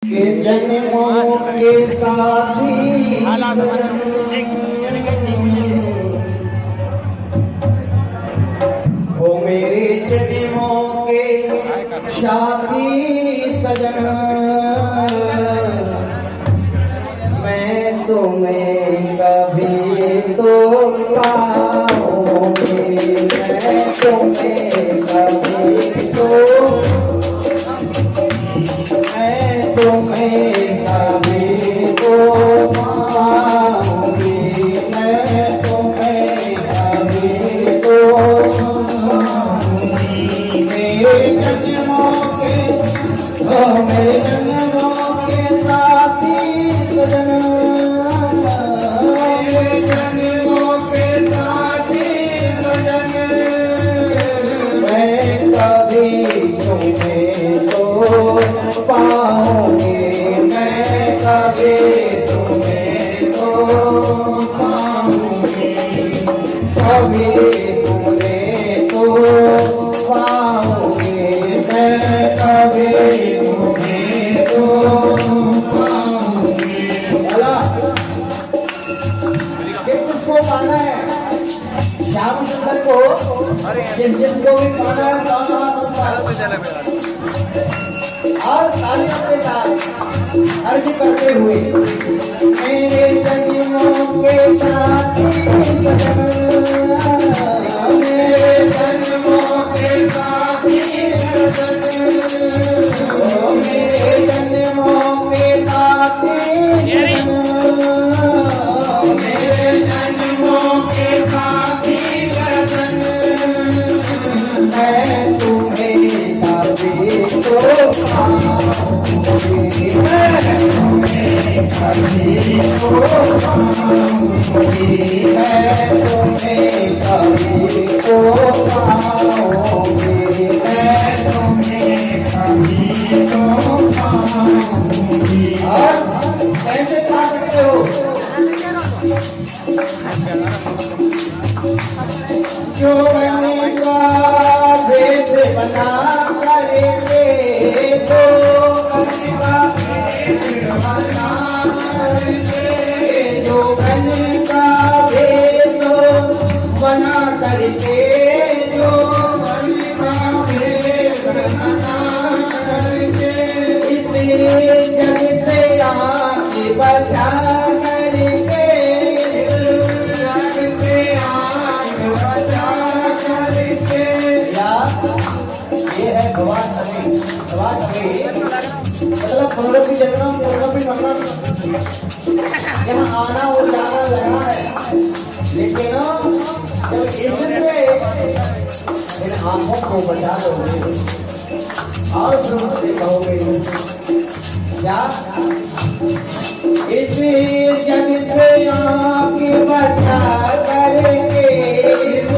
के जन्मों के साथी हो मेरे जन्मों के साथी सजन मैं तुम्हें कभी तो पाऊंगी मैं तुम्हें कभी तो तुम्हें कभी तो पाऊंगी मैं तुम्हें कभी तो मेरे जन्मों के मेरे जन्मों के साथी सजन मेरे जन्मों के साथी सजन मैं कभी तुम्हें तो पाऊंगी मैं कभी तुम्हें तो पाऊंगी कभी तुम्हें तो पाऊंगी मैं कभी तुम्हें तो पाऊंगी। बोला किसको पाना है श्याम सुंदर को जिसको भी पाना है और तालियों के साथ अर्ज करते हुए मेरे जन्मों के साथी सजन मेरे जन्मों के साथी सजन मेरे जन्मों के साथी सजन मेरे जन्मों के साथी सजन मैं तुम्हें कभी तो पाऊंगी मैं तुम्हें कभी तो पाऊंगी मैं तुम्हें कभी तो पाऊंगी मैं तुम्हें कभी तो पाऊंगी। और कैसे पा सकते हो जो बनेगा भेद बना करेंगे तो बनेगा भेद बना करेंगे जो बनेगा भेद बना करके जो बनेगा भेद बना करके इसी जग से आँख बचा करके जग से आँख बचा करके ये है भगवान हमें मतलब पूर्व भी जन्म पूर्व भी मतलब यहाँ आना और जाना लगा है लेकिन जब इससे इन आंखों को बचा लोगे और प्रभु से कहोगे क्या इस जग से आँख बचा करके इस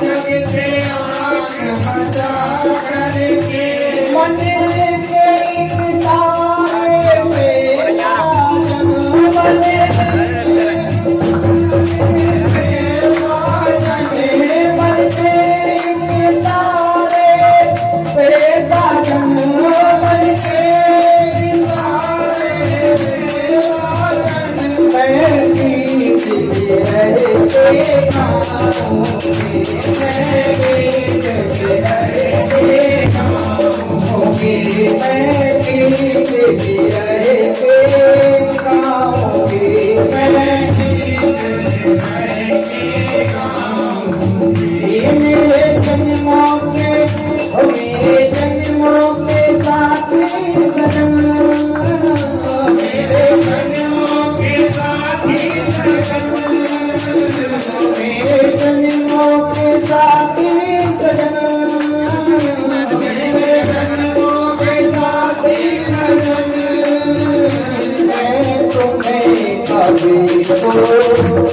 जग से आँख बचा करके मन के तारे पे साजन बने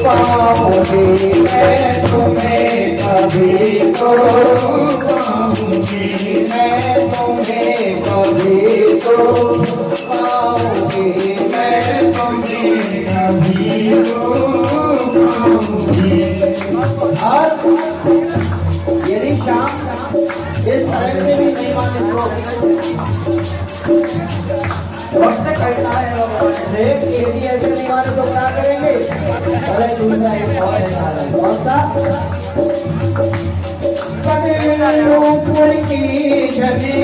पाऊंगी मैं तुम्हें कभी तो पाऊंगी मैं तुम्हें कभी तो पाऊंगी मैं तुम्हें कभी तो पाऊंगी। और यदि शाम इस तरह से भी नहीं माने तो वक्त करना है भगवान से यदि ऐसे नहीं माने तो क्या करेंगे? अरे दूसरा एक और है कौन सा? ऊपर की झड़ी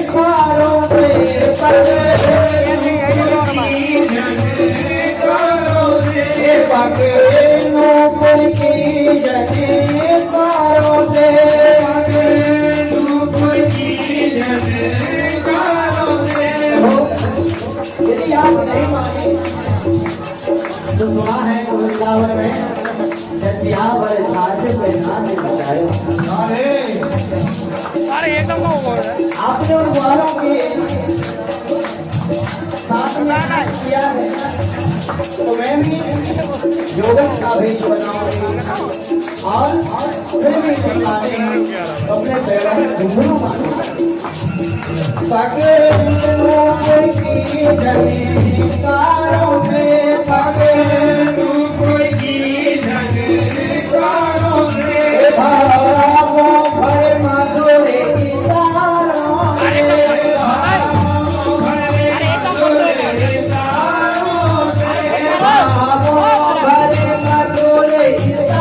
खारों पे ऊपर की झड़ी खारों से यदि आप नहीं माने तो सुना है वृंदावन में चचिया पर छाछ पे नाच बजाए। अरे एकदम हो गया आपने उन वालों के साथ में किया है तो मैं भी योगन का भेष बनाऊंगी और फिर भी दिखाने अपने पैरों में घुंघरू मारूंगा ताकि की झटकारों से ताकि की झटकारों से भावों भर मधुरे इशारों से भावों भर मधुरे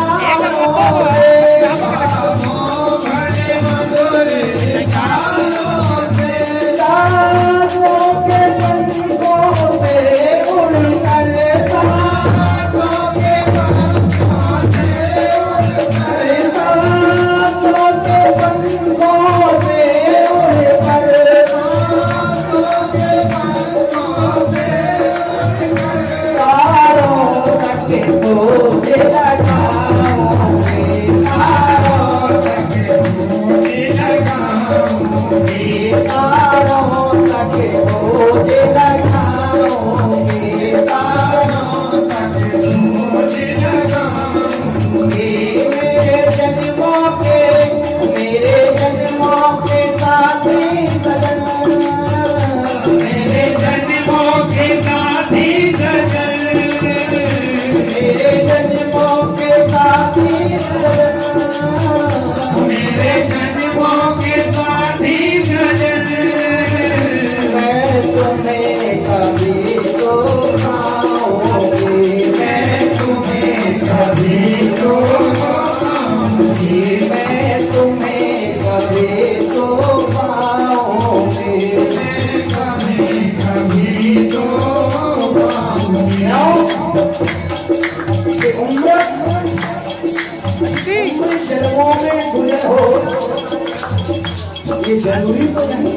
ये जरूरी तो नहीं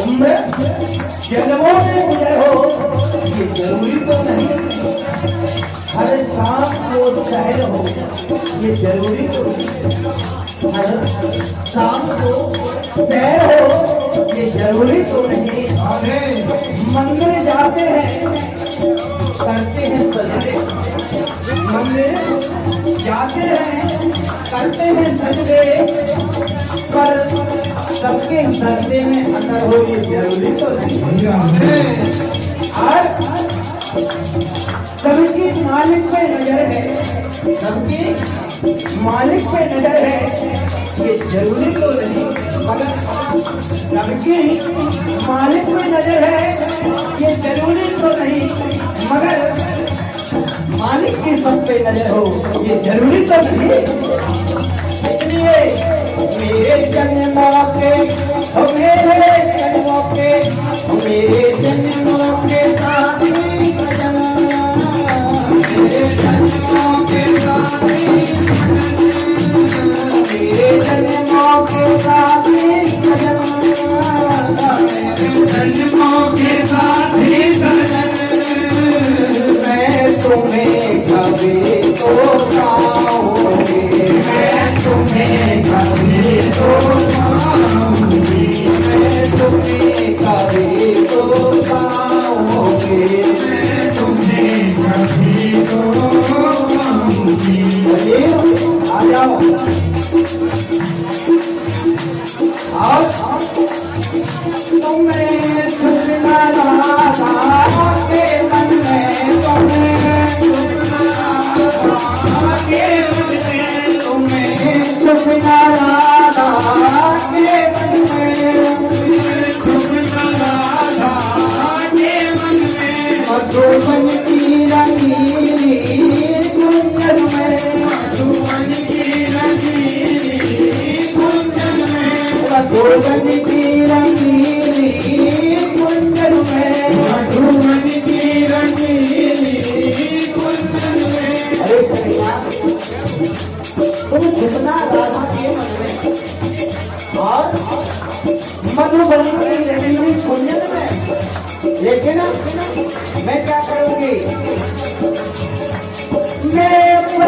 उम्र जन्मों में गुजर हो ये जरूरी तो नहीं हर शाम को शहर हो ये जरूरी तो नहीं हर शाम को शहर हो ये जरूरी तो नहीं मंदिर जाते हैं करते हैं सजदे मंदिर जाते हैं करते हैं सजदे पर सबके सजदे में अंदर हो ये जरूरी तो नहीं और सबकी मालिक पे नजर है सबकी मालिक पे नजर है ये जरूरी तो नहीं मगर सबकी मालिक पे नजर है ये जरूरी तो नहीं मगर मालिक की सब पे नजर हो ये जरूरी तो नहीं इसलिए मेरे जन्मों के मेरे जन्मों के मेरे जन्मों के साथ मेरे जन्मों के साथ मेरे जन्मों के साथ जन्मों के साथ मैं तुम्हें कभी तो पाऊंगी मैं तुम्हें कभी तो पाऊंगी मैं तुम्हें कभी तो पाऊंगी मैं तुम्हें कभी तो पाऊंगी आ जाओ और तुम्हें छुपना राधा के मन में तुम्हें छुपना राधा के मन में छुपना राधा के मन मधुबन की रंगीली कुंजन में, मधुबन की रंगीली कुंजन में, मधुबन की रंगीली कुंजन में, मधुबन की रंगीली कुंजन में। अरे कन्हैया तुम झुकना राधा के मन में और मधुबन की रंगीली कुंजन में, लेकिन मैं क्या करूंगी, मैं अपनी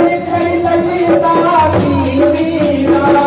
ललिता की मीरा